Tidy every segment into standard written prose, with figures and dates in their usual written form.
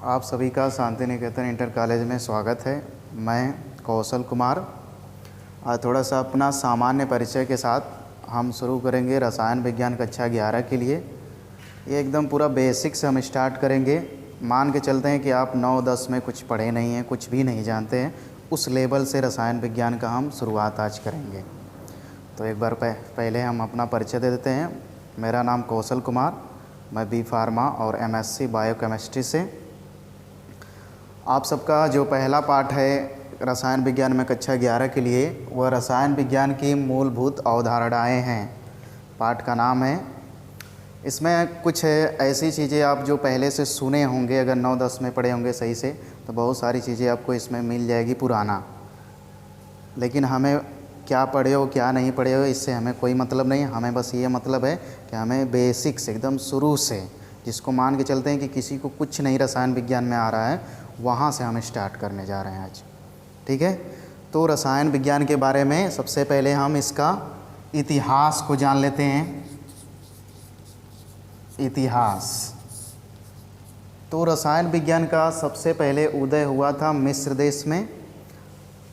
आप सभी का शांति निकेतन इंटर कॉलेज में स्वागत है। मैं कौशल कुमार। आज थोड़ा सा अपना सामान्य परिचय के साथ हम शुरू करेंगे रसायन विज्ञान कक्षा 11 के लिए। ये एकदम पूरा बेसिक से हम स्टार्ट करेंगे। मान के चलते हैं कि आप 9-10 में कुछ पढ़े नहीं हैं, कुछ भी नहीं जानते हैं, उस लेवल से रसायन विज्ञान का हम शुरुआत आज करेंगे। तो एक बार पहले हम अपना परिचय दे देते हैं। मेरा नाम कौशल कुमार, मैं बी फार्मा और MSc बायोकेमिस्ट्री से। आप सबका जो पहला पाठ है रसायन विज्ञान में कक्षा 11 के लिए, वह रसायन विज्ञान की मूलभूत अवधारणाएं हैं। पाठ का नाम है। इसमें कुछ ऐसी चीज़ें आप जो पहले से सुने होंगे, अगर 9-10 में पढ़े होंगे सही से, तो बहुत सारी चीज़ें आपको इसमें मिल जाएगी पुराना। लेकिन हमें क्या पढ़े हो क्या नहीं पढ़े हो इससे हमें कोई मतलब नहीं। हमें बस ये मतलब है कि हमें बेसिक्स एकदम शुरू से, जिसको मान के चलते हैं कि किसी को कुछ नहीं रसायन विज्ञान में आ रहा है, वहाँ से हम स्टार्ट करने जा रहे हैं आज। ठीक है। तो रसायन विज्ञान के बारे में सबसे पहले हम इसका इतिहास को जान लेते हैं। इतिहास। तो रसायन विज्ञान का सबसे पहले उदय हुआ था मिस्र देश में,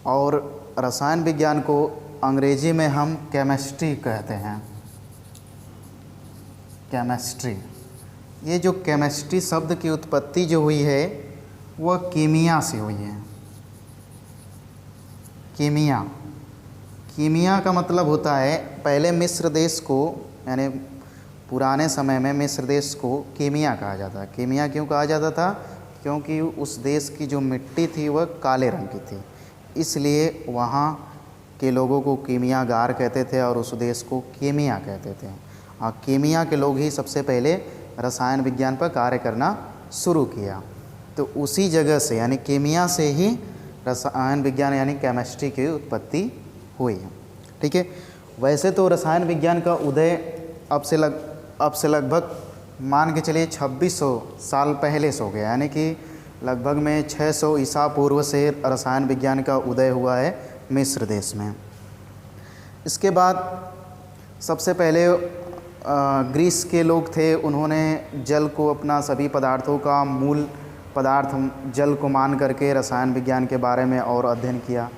और रसायन विज्ञान को अंग्रेजी में हम केमिस्ट्री कहते हैं। केमिस्ट्री। ये जो केमिस्ट्री शब्द की उत्पत्ति जो हुई है वह कीमिया से हुई है। कीमिया। कीमिया का मतलब होता है, पहले मिस्र देश को, यानी पुराने समय में मिस्र देश को कीमिया कहा जाता है। कीमिया क्यों कहा जाता था? क्योंकि उस देश की जो मिट्टी थी वह काले रंग की थी, इसलिए वहाँ के लोगों को कीमियागार कहते थे और उस देश को कीमिया कहते थे। और कीमिया के लोग ही सबसे पहले रसायन विज्ञान पर कार्य करना शुरू किया। तो उसी जगह से, यानी कीमिया से ही रसायन विज्ञान यानी केमिस्ट्री की उत्पत्ति हुई। ठीक है। वैसे तो रसायन विज्ञान का उदय अब से लगभग मान के चलिए 2600 साल पहले से हो गया, यानी कि लगभग में 600 ईसा पूर्व से रसायन विज्ञान का उदय हुआ है मिस्र देश में। इसके बाद सबसे पहले ग्रीस के लोग थे, उन्होंने जल को अपना सभी पदार्थों का मूल पदार्थ जल को मान करके रसायन विज्ञान के बारे में और अध्ययन किया।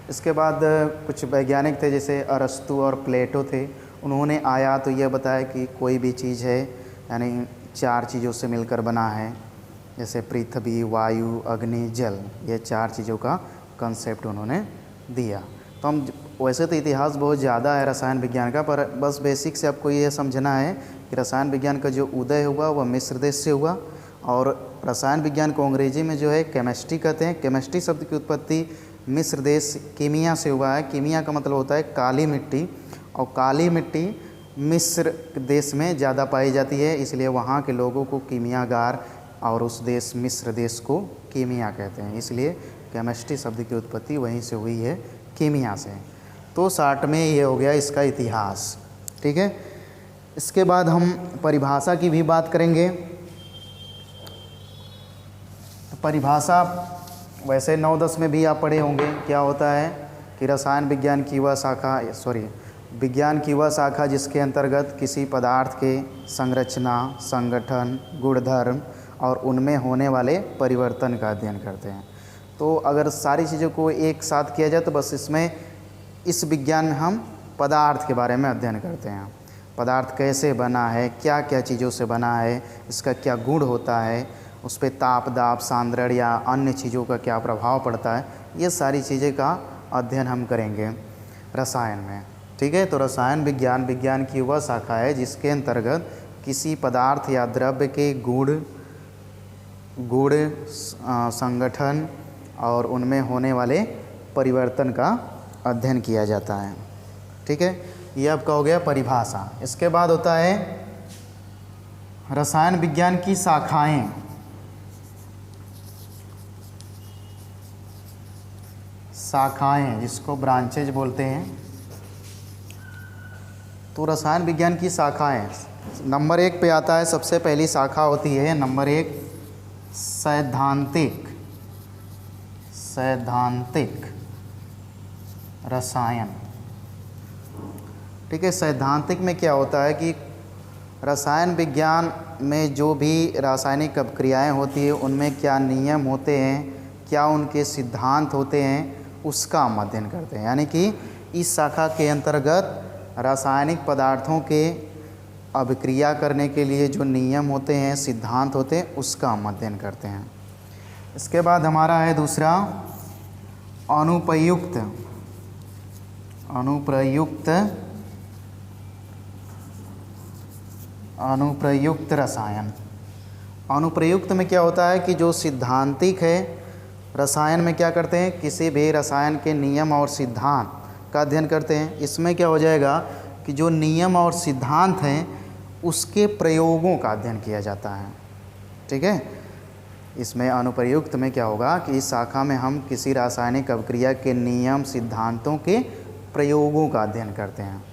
इसके बाद कुछ वैज्ञानिक थे जैसे अरस्तु और प्लेटो थे, उन्होंने आया तो यह बताया कि कोई भी चीज़ है यानी 4 चीज़ों से मिलकर बना है, जैसे पृथ्वी, वायु, अग्नि, जल, ये 4 चीज़ों का कंसेप्ट उन्होंने दिया। तो हम वैसे तो इतिहास बहुत ज़्यादा है रसायन विज्ञान का, पर बस बेसिक से आपको ये समझना है कि रसायन विज्ञान का जो उदय हुआ वह मिस्र देश से हुआ, और रसायन विज्ञान को अंग्रेजी में जो है केमिस्ट्री कहते हैं। केमिस्ट्री शब्द की उत्पत्ति मिस्र देश कीमिया से हुआ है। कीमिया का मतलब होता है काली मिट्टी, और काली मिट्टी मिस्र देश में ज़्यादा पाई जाती है, इसलिए वहाँ के लोगों को कीमियागार और उस देश मिस्र देश को कीमिया कहते हैं। इसलिए केमिस्ट्री शब्द की उत्पत्ति वहीं से हुई है, कीमिया से। तो 60 में ये हो गया इसका इतिहास। ठीक है। इसके बाद हम परिभाषा की भी बात करेंगे। तो परिभाषा वैसे 9-10 में भी आप पढ़े होंगे। क्या होता है कि रसायन विज्ञान की वह शाखा, विज्ञान की वह शाखा जिसके अंतर्गत किसी पदार्थ के संरचना, संगठन, गुणधर्म और उनमें होने वाले परिवर्तन का अध्ययन करते हैं। तो अगर सारी चीज़ों को एक साथ किया जाए तो बस इस विज्ञान में हम पदार्थ के बारे में अध्ययन करते हैं। पदार्थ कैसे बना है, क्या क्या चीज़ों से बना है, इसका क्या गुण होता है, उस पर ताप, दाब, सांद्रण या अन्य चीज़ों का क्या प्रभाव पड़ता है, ये सारी चीज़ें का अध्ययन हम करेंगे रसायन में। ठीक है। तो रसायन विज्ञान की वह शाखा है जिसके अंतर्गत किसी पदार्थ या द्रव्य के गुण, संगठन और उनमें होने वाले परिवर्तन का अध्ययन किया जाता है। ठीक है। ये आपका हो गया परिभाषा। इसके बाद होता है रसायन विज्ञान की शाखाएं। शाखाएं जिसको ब्रांचेज बोलते हैं। तो रसायन विज्ञान की शाखाएं, नंबर 1 पे आता है, सबसे पहली शाखा होती है नंबर 1 सैद्धांतिक रसायन। ठीक है। सैद्धांतिक में क्या होता है कि रसायन विज्ञान में जो भी रासायनिक अभिक्रियाएं होती है उनमें क्या नियम होते हैं, क्या उनके सिद्धांत होते हैं, उसका हम अध्ययन करते हैं। यानी कि इस शाखा के अंतर्गत रासायनिक पदार्थों के अभिक्रिया करने के लिए जो नियम होते हैं, सिद्धांत होते हैं, उसका हम अध्ययन करते हैं। इसके बाद हमारा है दूसरा अनुप्रयुक्त रसायन। अनुप्रयुक्त में क्या होता है कि जो सिद्धांतिक है रसायन में क्या करते हैं, किसी भी रसायन के नियम और सिद्धांत का अध्ययन करते हैं। इसमें क्या हो जाएगा कि जो नियम और सिद्धांत हैं उसके प्रयोगों का अध्ययन किया जाता है। ठीक है, इसमें अनुप्रयुक्त में क्या होगा कि इस शाखा में हम किसी रासायनिक अभिक्रिया के नियम सिद्धांतों के प्रयोगों का अध्ययन करते हैं।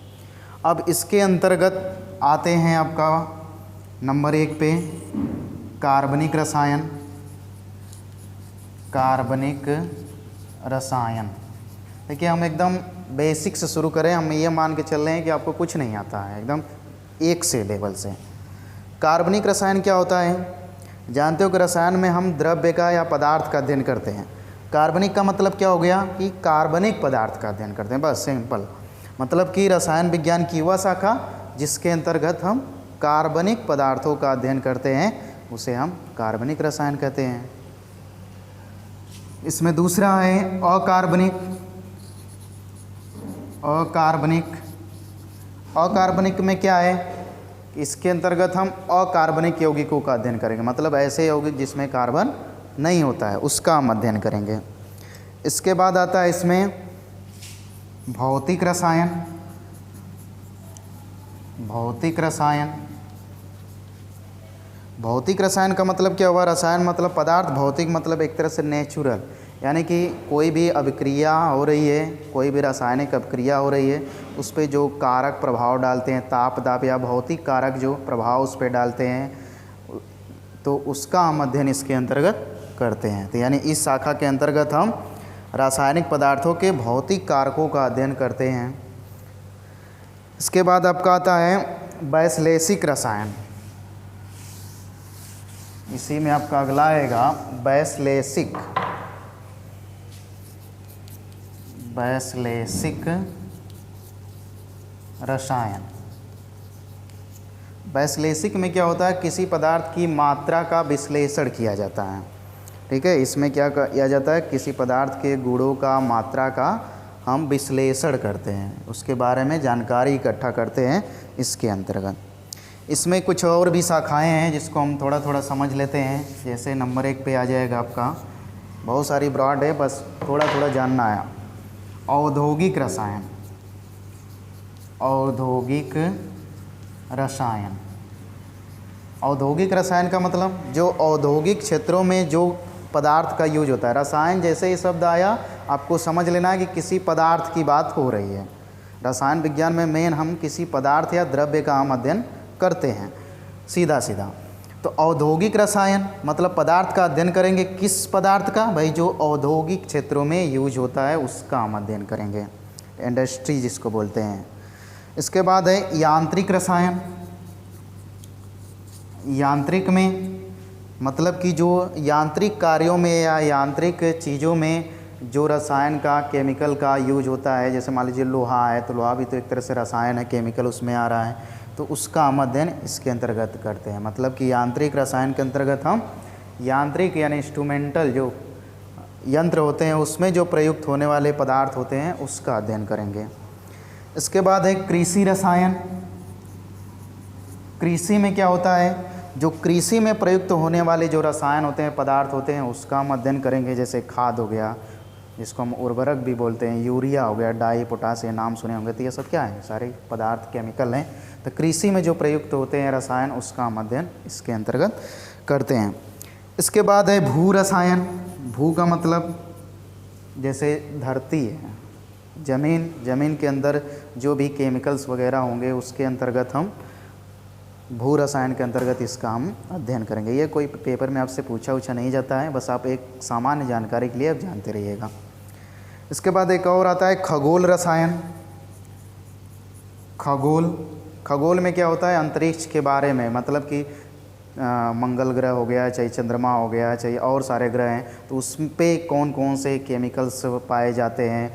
अब इसके अंतर्गत आते हैं आपका नंबर 1 पे कार्बनिक रसायन। देखिए, हम एकदम बेसिक से शुरू करें, हम ये मान के चल रहे हैं कि आपको कुछ नहीं आता है, एकदम 1 से लेवल से। कार्बनिक रसायन क्या होता है, जानते हो कि रसायन में हम द्रव्य का या पदार्थ का अध्ययन करते हैं। कार्बनिक का मतलब क्या हो गया कि कार्बनिक पदार्थ का अध्ययन करते हैं, बस सिंपल। मतलब कि रसायन विज्ञान की वह शाखा जिसके अंतर्गत हम कार्बनिक पदार्थों का अध्ययन करते हैं उसे हम कार्बनिक रसायन कहते हैं। इसमें दूसरा है अकार्बनिक में क्या है, इसके अंतर्गत हम अकार्बनिक यौगिकों का अध्ययन करेंगे। मतलब ऐसे यौगिक जिसमें कार्बन नहीं होता है उसका हम अध्ययन करेंगे। इसके बाद आता है इसमें भौतिक रसायन का मतलब क्या हुआ, रसायन मतलब पदार्थ, भौतिक मतलब एक तरह से नेचुरल। यानी कि कोई भी अभिक्रिया हो रही है, कोई भी रासायनिक अभिक्रिया हो रही है, उस पर जो कारक प्रभाव डालते हैं, ताप दाब या भौतिक कारक जो प्रभाव उस पर डालते हैं, तो उसका हम अध्ययन इसके अंतर्गत करते हैं। तो यानी इस शाखा के अंतर्गत हम रासायनिक पदार्थों के भौतिक कारकों का अध्ययन करते हैं। इसके बाद आपका आता है वैश्लेषिक रसायन। इसी में आपका अगला आएगा वैश्लेषिक रसायन। वैश्लेषिक में क्या होता है, किसी पदार्थ की मात्रा का विश्लेषण किया जाता है। ठीक है, इसमें क्या किया जाता है, किसी पदार्थ के गुणों का, मात्रा का हम विश्लेषण करते हैं, उसके बारे में जानकारी इकट्ठा करते हैं इसके अंतर्गत। इसमें कुछ और भी शाखाएं हैं जिसको हम थोड़ा थोड़ा समझ लेते हैं। जैसे नंबर 1 पे आ जाएगा आपका, बहुत सारी ब्रॉड है, बस थोड़ा थोड़ा जानना है। औद्योगिक रसायन का मतलब जो औद्योगिक क्षेत्रों में जो पदार्थ का यूज होता है। रसायन जैसे ही शब्द आया आपको समझ लेना है कि किसी पदार्थ की बात हो रही है। रसायन विज्ञान में मेन हम किसी पदार्थ या द्रव्य का हम अध्ययन करते हैं, सीधा सीधा। तो औद्योगिक रसायन मतलब पदार्थ का अध्ययन करेंगे। किस पदार्थ का, भाई जो औद्योगिक क्षेत्रों में यूज होता है उसका हम अध्ययन करेंगे, इंडस्ट्री जिसको बोलते हैं। इसके बाद है यांत्रिक रसायन। यांत्रिक में मतलब कि जो यांत्रिक कार्यों में या यांत्रिक चीज़ों में जो रसायन का, केमिकल का यूज होता है। जैसे मान लीजिए लोहा है, तो लोहा भी तो एक तरह से रसायन है, केमिकल उसमें आ रहा है, तो उसका हम अध्ययन इसके अंतर्गत करते हैं। मतलब कि यांत्रिक रसायन के अंतर्गत हम यांत्रिक यानी इंस्ट्रूमेंटल जो यंत्र होते हैं उसमें जो प्रयुक्त होने वाले पदार्थ होते हैं उसका अध्ययन करेंगे। इसके बाद है कृषि रसायन। कृषि में क्या होता है, जो कृषि में प्रयुक्त होने वाले जो रसायन होते हैं, पदार्थ होते हैं, उसका हम अध्ययन करेंगे। जैसे खाद हो गया, जिसको हम उर्वरक भी बोलते हैं, यूरिया हो गया, डाई, पोटाश, ये नाम सुने होंगे। तो ये सब क्या है, सारे पदार्थ केमिकल हैं। तो कृषि में जो प्रयुक्त होते हैं रसायन उसका हम अध्ययन इसके अंतर्गत करते हैं। इसके बाद है भू रसायन। भू का मतलब जैसे धरती है, ज़मीन के अंदर जो भी केमिकल्स वगैरह होंगे उसके अंतर्गत हम भू रसायन के अंतर्गत इसका हम अध्ययन करेंगे। ये कोई पेपर में आपसे पूछा नहीं जाता है, बस आप एक सामान्य जानकारी के लिए आप जानते रहिएगा। इसके बाद एक और आता है खगोल रसायन। खगोल खगोल में क्या होता है, अंतरिक्ष के बारे में, मतलब कि मंगल ग्रह हो गया, चाहे चंद्रमा हो गया, चाहे और सारे ग्रह हैं, तो उस पे कौन कौन से केमिकल्स पाए जाते हैं।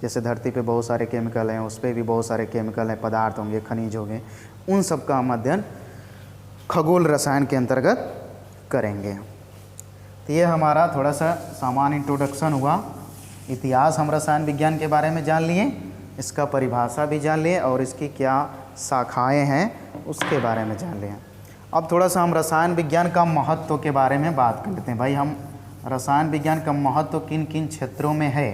जैसे धरती पे बहुत सारे केमिकल हैं, उस पर भी बहुत सारे केमिकल हैं, पदार्थ होंगे, खनिज होंगे, उन सब का हम अध्ययन खगोल रसायन के अंतर्गत करेंगे। तो ये हमारा थोड़ा सा सामान्य इंट्रोडक्शन हुआ। इतिहास हम रसायन विज्ञान के बारे में जान लिए, इसका परिभाषा भी जान लिए और इसकी क्या शाखाएं हैं उसके बारे में जान लिए। अब थोड़ा सा हम रसायन विज्ञान का महत्व के बारे में बात कर लेते हैं। भाई हम रसायन विज्ञान का महत्व किन किन क्षेत्रों में है,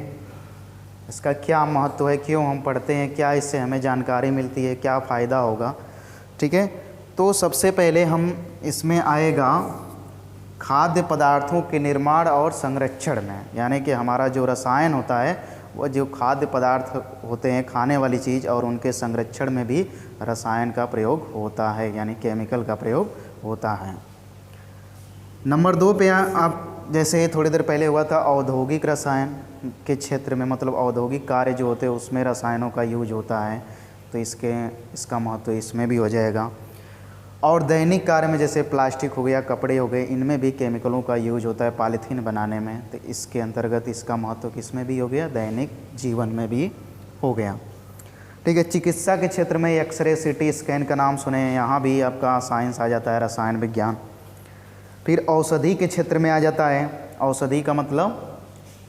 इसका क्या महत्व है, क्यों हम पढ़ते हैं, क्या इससे हमें जानकारी मिलती है, क्या फ़ायदा होगा। ठीक है, तो सबसे पहले हम इसमें आएगा खाद्य पदार्थों के निर्माण और संरक्षण में, यानी कि हमारा जो रसायन होता है वो जो खाद्य पदार्थ होते हैं, खाने वाली चीज़, और उनके संरक्षण में भी रसायन का प्रयोग होता है, यानी केमिकल का प्रयोग होता है। नंबर 2 पे आप जैसे थोड़ी देर पहले हुआ था औद्योगिक रसायन के क्षेत्र में, मतलब औद्योगिक कार्य जो होते हैं उसमें रसायनों का यूज होता है, तो इसका महत्व इसमें भी हो जाएगा। और दैनिक कार्य में जैसे प्लास्टिक हो गया, कपड़े हो गए, इनमें भी केमिकलों का यूज होता है पॉलीथीन बनाने में, तो इसके अंतर्गत इसका महत्व किसमें भी हो गया, दैनिक जीवन में भी हो गया। ठीक है, चिकित्सा के क्षेत्र में एक्सरे, सीटी स्कैन का नाम सुने, यहाँ भी आपका साइंस आ जाता है, रसायन विज्ञान। फिर औषधि के क्षेत्र में आ जाता है, औषधि का मतलब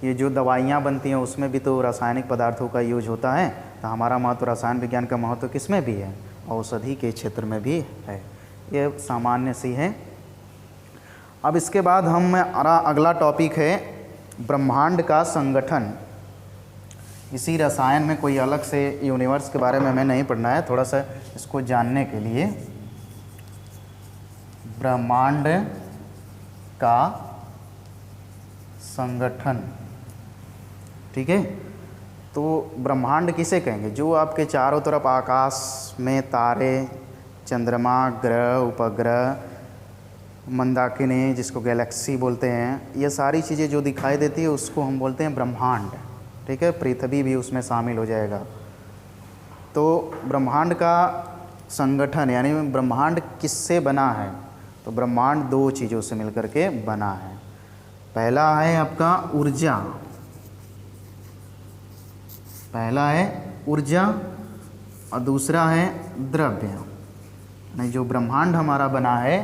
ये जो दवाइयाँ बनती हैं उसमें भी तो रासायनिक पदार्थों का यूज होता है, तो हमारा महत्व रसायन विज्ञान का महत्व किस में भी है, औषधि के क्षेत्र में भी है। ये सामान्य सी है। अब इसके बाद हमारा अगला टॉपिक है ब्रह्मांड का संगठन। इसी रसायन में कोई अलग से यूनिवर्स के बारे में हमें नहीं पढ़ना है, थोड़ा सा इसको जानने के लिए ब्रह्मांड का संगठन। ठीक है, तो ब्रह्मांड किसे कहेंगे, जो आपके चारों तरफ आकाश में तारे, चंद्रमा, ग्रह, उपग्रह, मंदाकिनी जिसको गैलेक्सी बोलते हैं, ये सारी चीज़ें जो दिखाई देती है उसको हम बोलते हैं ब्रह्मांड। ठीक है, पृथ्वी भी उसमें शामिल हो जाएगा। तो ब्रह्मांड का संगठन यानी ब्रह्मांड किससे बना है, तो ब्रह्मांड 2 चीज़ों से मिलकर के बना है। पहला है आपका ऊर्जा, पहला है ऊर्जा और दूसरा है द्रव्य। नहीं, जो ब्रह्मांड हमारा बना है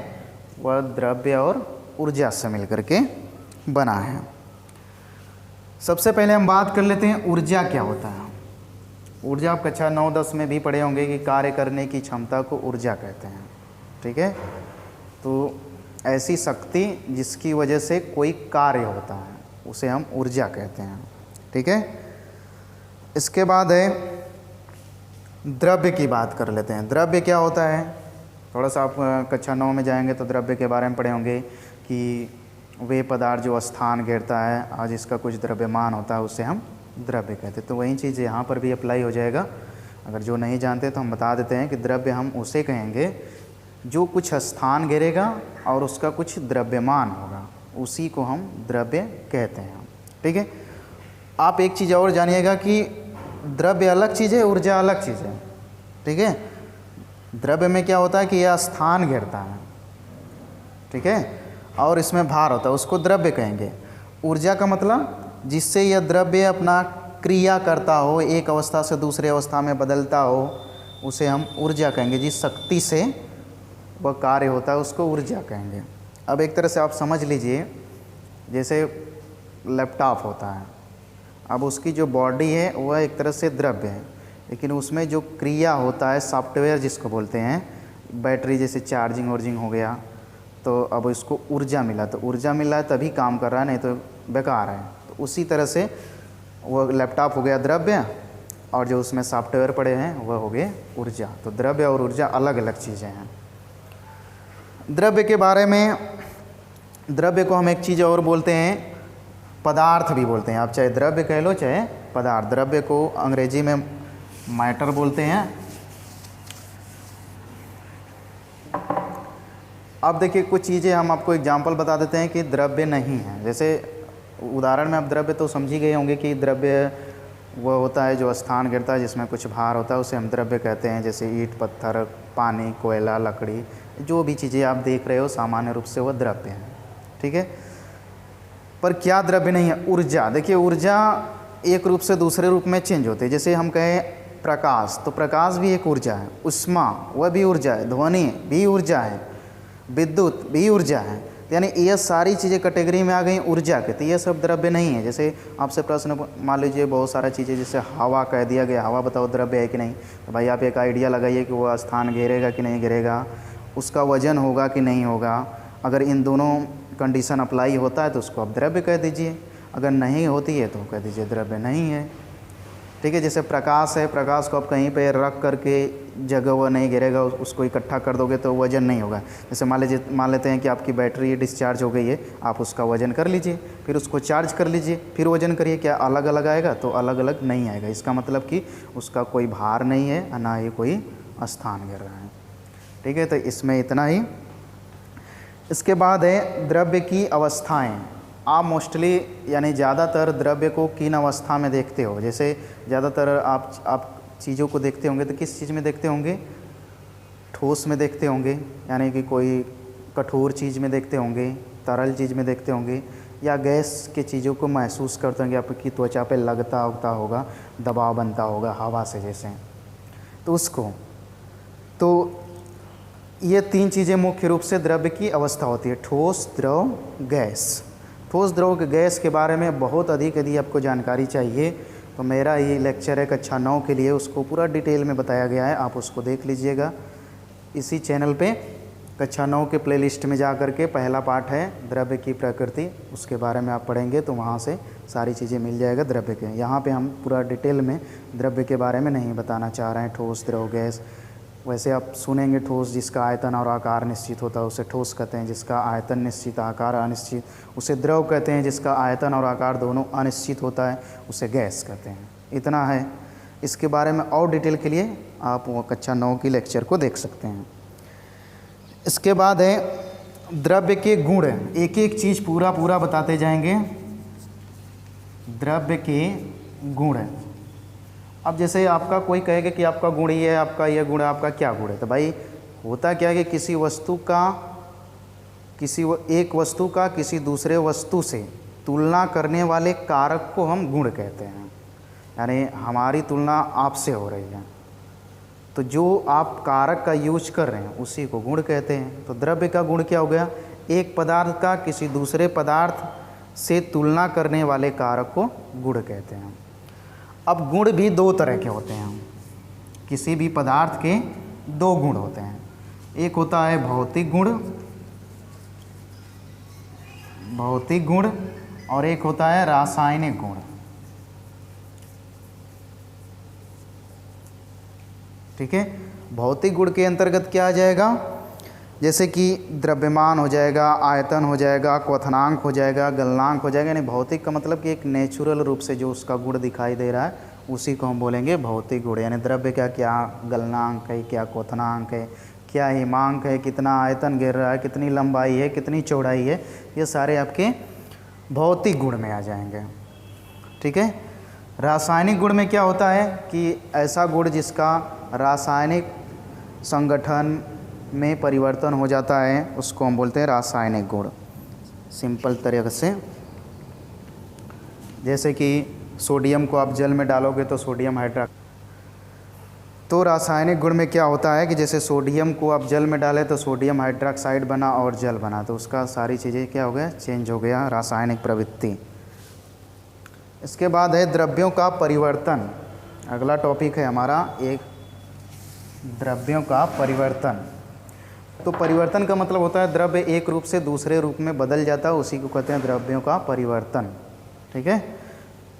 वह द्रव्य और ऊर्जा से मिलकर के बना है। सबसे पहले हम बात कर लेते हैं ऊर्जा क्या होता है। ऊर्जा आप कक्षा 9-10 में भी पढ़े होंगे कि कार्य करने की क्षमता को ऊर्जा कहते हैं। ठीक है, तो ऐसी शक्ति जिसकी वजह से कोई कार्य होता है उसे हम ऊर्जा कहते हैं। ठीक है, इसके बाद है द्रव्य की बात कर लेते हैं। द्रव्य क्या होता है, थोड़ा सा आप कक्षा 9 में जाएंगे तो द्रव्य के बारे में पढ़े होंगे कि वे पदार्थ जो स्थान घेरता है और जिसका कुछ द्रव्यमान होता है उसे हम द्रव्य कहते हैं। तो वही चीज़ यहाँ पर भी अप्लाई हो जाएगा। अगर जो नहीं जानते तो हम बता देते हैं कि द्रव्य हम उसे कहेंगे जो कुछ स्थान घेरेगा और उसका कुछ द्रव्यमान होगा, उसी को हम द्रव्य कहते हैं। ठीक है, आप एक चीज़ और जानिएगा कि द्रव्य अलग चीज़ है, ऊर्जा अलग चीज़ है। ठीक है, द्रव्य में क्या होता है कि यह स्थान घेरता है, ठीक है, और इसमें भार होता है, उसको द्रव्य कहेंगे। ऊर्जा का मतलब जिससे यह द्रव्य अपना क्रिया करता हो, एक अवस्था से दूसरे अवस्था में बदलता हो, उसे हम ऊर्जा कहेंगे। जिस शक्ति से वह कार्य होता है उसको ऊर्जा कहेंगे। अब एक तरह से आप समझ लीजिए, जैसे लैपटॉप होता है, अब उसकी जो बॉडी है वह एक तरह से द्रव्य है, लेकिन उसमें जो क्रिया होता है सॉफ्टवेयर जिसको बोलते हैं, बैटरी जैसे चार्जिंग वार्जिंग हो गया, तो अब इसको ऊर्जा मिला, तो ऊर्जा मिला है तभी काम कर रहा है, नहीं तो बेकार है। तो उसी तरह से वो लैपटॉप हो गया द्रव्य और जो उसमें सॉफ्टवेयर पड़े हैं वह हो गए ऊर्जा। तो द्रव्य और ऊर्जा अलग अलग चीज़ें हैं। द्रव्य के बारे में, द्रव्य को हम एक चीज़ और बोलते हैं, पदार्थ भी बोलते हैं। आप चाहे द्रव्य कह लो चाहे पदार्थ। द्रव्य को अंग्रेजी में मैटर बोलते हैं। अब देखिए कुछ चीज़ें हम आपको एग्जांपल बता देते हैं कि द्रव्य नहीं है। जैसे उदाहरण में आप द्रव्य तो समझ ही गए होंगे कि द्रव्य वो होता है जो स्थान गिरता है जिसमें कुछ भार होता है, उसे हम द्रव्य कहते हैं। जैसे ईंट, पत्थर, पानी, कोयला, लकड़ी, जो भी चीज़ें आप देख रहे हो सामान्य रूप से वो द्रव्य हैं। ठीक है, पर क्या द्रव्य नहीं है? ऊर्जा। देखिए ऊर्जा एक रूप से दूसरे रूप में चेंज होती है। जैसे हम कहें प्रकाश, तो प्रकाश भी एक ऊर्जा है। उष्मा वह भी ऊर्जा है। ध्वनि भी ऊर्जा है। विद्युत भी ऊर्जा है। यानी ये सारी चीज़ें कैटेगरी में आ गई ऊर्जा के, तो ये सब द्रव्य नहीं है। जैसे आपसे प्रश्न मान लीजिए बहुत सारा चीज़ें, जैसे हवा कह दिया गया, हवा बताओ द्रव्य है कि नहीं? तो भाई आप एक आइडिया लगाइए कि वो स्थान घेरेगा कि नहीं घेरेगा, उसका वजन होगा कि नहीं होगा। अगर इन दोनों कंडीशन अप्लाई होता है तो उसको आप द्रव्य कह दीजिए, अगर नहीं होती है तो कह दीजिए द्रव्य नहीं है। ठीक है, जैसे प्रकाश है, प्रकाश को आप कहीं पे रख करके जगह वो नहीं गिरेगा, उसको इकट्ठा कर दोगे तो वजन नहीं होगा। जैसे मान लेते हैं कि आपकी बैटरी डिस्चार्ज हो गई है, आप उसका वजन कर लीजिए, फिर उसको चार्ज कर लीजिए, फिर वजन करिए, क्या अलग अलग आएगा? तो अलग अलग नहीं आएगा। इसका मतलब कि उसका कोई भार नहीं है, ना ही कोई स्थान गिर रहा है। ठीक है, तो इसमें इतना ही। इसके बाद है द्रव्य की अवस्थाएँ। आप मोस्टली यानी ज़्यादातर द्रव्य को किन अवस्था में देखते हो? जैसे ज़्यादातर आप चीज़ों को देखते होंगे तो किस चीज़ में देखते होंगे? ठोस में देखते होंगे, यानी कि कोई कठोर चीज़ में देखते होंगे, तरल चीज़ में देखते होंगे, या गैस के चीज़ों को महसूस करते होंगे, आपकी त्वचा पे लगता उगता होगा, दबाव बनता होगा हवा से जैसे, तो उसको। तो ये तीन चीज़ें मुख्य रूप से द्रव्य की अवस्था होती है: ठोस, द्रव, गैस। ठोस, द्रव, गैस के बारे में बहुत अधिक यदि आपको जानकारी चाहिए तो मेरा ये लेक्चर है कक्षा 9 के लिए, उसको पूरा डिटेल में बताया गया है, आप उसको देख लीजिएगा इसी चैनल पे। कक्षा 9 के प्लेलिस्ट में जा कर के पहला पार्ट है द्रव्य की प्रकृति, उसके बारे में आप पढ़ेंगे तो वहाँ से सारी चीज़ें मिल जाएगा द्रव्य के। यहाँ पे हम पूरा डिटेल में द्रव्य के बारे में नहीं बताना चाह रहे हैं, ठोस, द्रव, गैस। वैसे आप सुनेंगे ठोस जिसका आयतन और आकार निश्चित होता है उसे ठोस कहते हैं, जिसका आयतन निश्चित आकार अनिश्चित उसे द्रव कहते हैं, जिसका आयतन और आकार दोनों अनिश्चित होता है उसे गैस कहते हैं। इतना है। इसके बारे में और डिटेल के लिए आप वो कक्षा 9 की लेक्चर को देख सकते हैं। इसके बाद है द्रव्य के गुण। एक एक चीज़ पूरा बताते जाएंगे। द्रव्य के गुण। अब जैसे आपका कोई कहेगा कि आपका गुण ये है, आपका ये गुण है, आपका क्या गुण है? तो भाई होता क्या है कि किसी वस्तु का एक वस्तु का किसी दूसरे वस्तु से तुलना करने वाले कारक को हम गुण कहते हैं। यानी हमारी तुलना आपसे हो रही है तो जो आप कारक का यूज कर रहे हैं उसी को गुण कहते हैं। तो द्रव्य का गुण क्या हो गया? एक पदार्थ का किसी दूसरे पदार्थ से तुलना करने वाले कारक को गुण कहते हैं। अब गुण भी दो तरह के होते हैं। किसी भी पदार्थ के दो गुण होते हैं। एक होता है भौतिक गुण और एक होता है रासायनिक गुण। ठीक है, भौतिक गुण के अंतर्गत क्या आ जाएगा? जैसे कि द्रव्यमान हो जाएगा, आयतन हो जाएगा, क्वथनांक हो जाएगा, गलनांक हो जाएगा। यानी भौतिक का मतलब कि एक नेचुरल रूप से जो उसका गुण दिखाई दे रहा है उसी को हम बोलेंगे भौतिक गुण। यानी द्रव्य का क्या गलनांक है, क्या क्वथनांक है, क्या हिमांक है, कितना आयतन गिर रहा है, कितनी लंबाई है, कितनी चौड़ाई है, ये सारे आपके भौतिक गुण में आ जाएंगे। ठीक है। रासायनिक गुण में क्या होता है कि ऐसा गुण जिसका रासायनिक संगठन में परिवर्तन हो जाता है उसको हम बोलते हैं रासायनिक गुण। सिंपल तरीके से, जैसे कि सोडियम को आप जल में डालोगे तो सोडियम हाइड्रा। तो रासायनिक गुण में क्या होता है कि जैसे सोडियम को आप जल में डालें तो सोडियम हाइड्रोक्साइड बना और जल बना, तो उसका सारी चीज़ें क्या हो गया? चेंज हो गया, रासायनिक प्रवृत्ति। इसके बाद है द्रव्यों का परिवर्तन। अगला टॉपिक है हमारा एक द्रव्यों का परिवर्तन। तो परिवर्तन का मतलब होता है द्रव्य एक रूप से दूसरे रूप में बदल जाता है, उसी को कहते हैं द्रव्यों का परिवर्तन। ठीक है।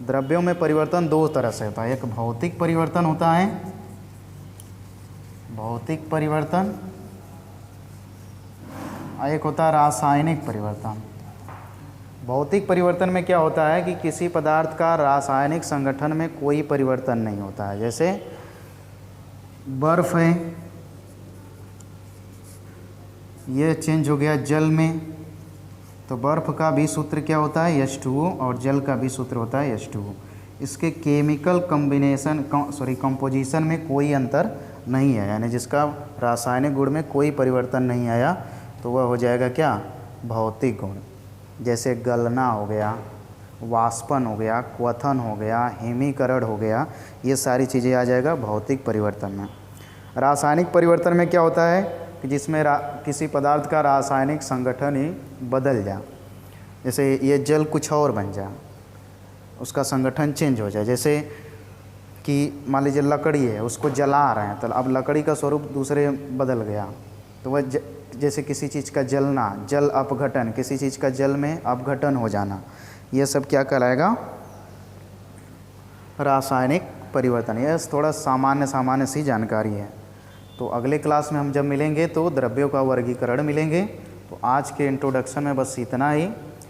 द्रव्यों में परिवर्तन दो तरह से होता है। एक भौतिक परिवर्तन होता है, भौतिक परिवर्तन, और एक होता है रासायनिक परिवर्तन। भौतिक परिवर्तन में क्या होता है कि किसी पदार्थ का रासायनिक संगठन में कोई परिवर्तन नहीं होता है। जैसे बर्फ़ है, ये चेंज हो गया जल में, तो बर्फ़ का भी सूत्र क्या होता है? H2O, और जल का भी सूत्र होता है H2O। इसके केमिकल कॉम्बिनेशन कंपोजिशन में कोई अंतर नहीं है, यानी जिसका रासायनिक गुण में कोई परिवर्तन नहीं आया तो वह हो जाएगा क्या, भौतिक गुण। जैसे गलना हो गया, वाष्पन हो गया, क्वथन हो गया, हिमीकरण हो गया, ये सारी चीज़ें आ जाएगा भौतिक परिवर्तन में। रासायनिक परिवर्तन में क्या होता है कि जिसमें किसी पदार्थ का रासायनिक संगठन ही बदल जाए, जैसे ये जल कुछ और बन जाए, उसका संगठन चेंज हो जाए। जैसे कि मान लीजिए लकड़ी है, उसको जला रहे हैं तो अब लकड़ी का स्वरूप दूसरे बदल गया, तो वह जैसे किसी चीज़ का जलना, जल अपघटन, किसी चीज़ का जल में अपघटन हो जाना, ये सब क्या कहलाएगा, रासायनिक परिवर्तन। यह थोड़ा सामान्य सी जानकारी है। तो अगले क्लास में हम जब मिलेंगे तो द्रव्यों का वर्गीकरण मिलेंगे। तो आज के इंट्रोडक्शन में बस इतना ही।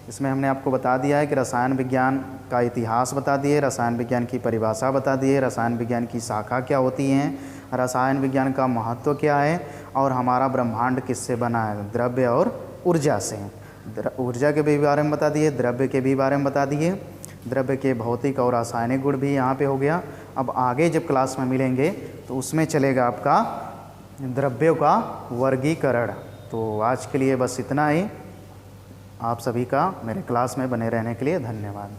इसमें हमने आपको बता दिया है कि रसायन विज्ञान का इतिहास बता दिए, रसायन विज्ञान की परिभाषा बता दिए, रसायन विज्ञान की शाखा क्या होती हैं, रसायन विज्ञान का महत्व क्या है, और हमारा ब्रह्मांड किससे बना है, द्रव्य और ऊर्जा से। ऊर्जा के भी बारे में बता दिए, द्रव्य के भी बारे में बता दिए, द्रव्य के भौतिक और रासायनिक गुण भी यहाँ पे हो गया। अब आगे जब क्लास में मिलेंगे तो उसमें चलेगा आपका द्रव्यों का वर्गीकरण। तो आज के लिए बस इतना ही। आप सभी का मेरे क्लास में बने रहने के लिए धन्यवाद।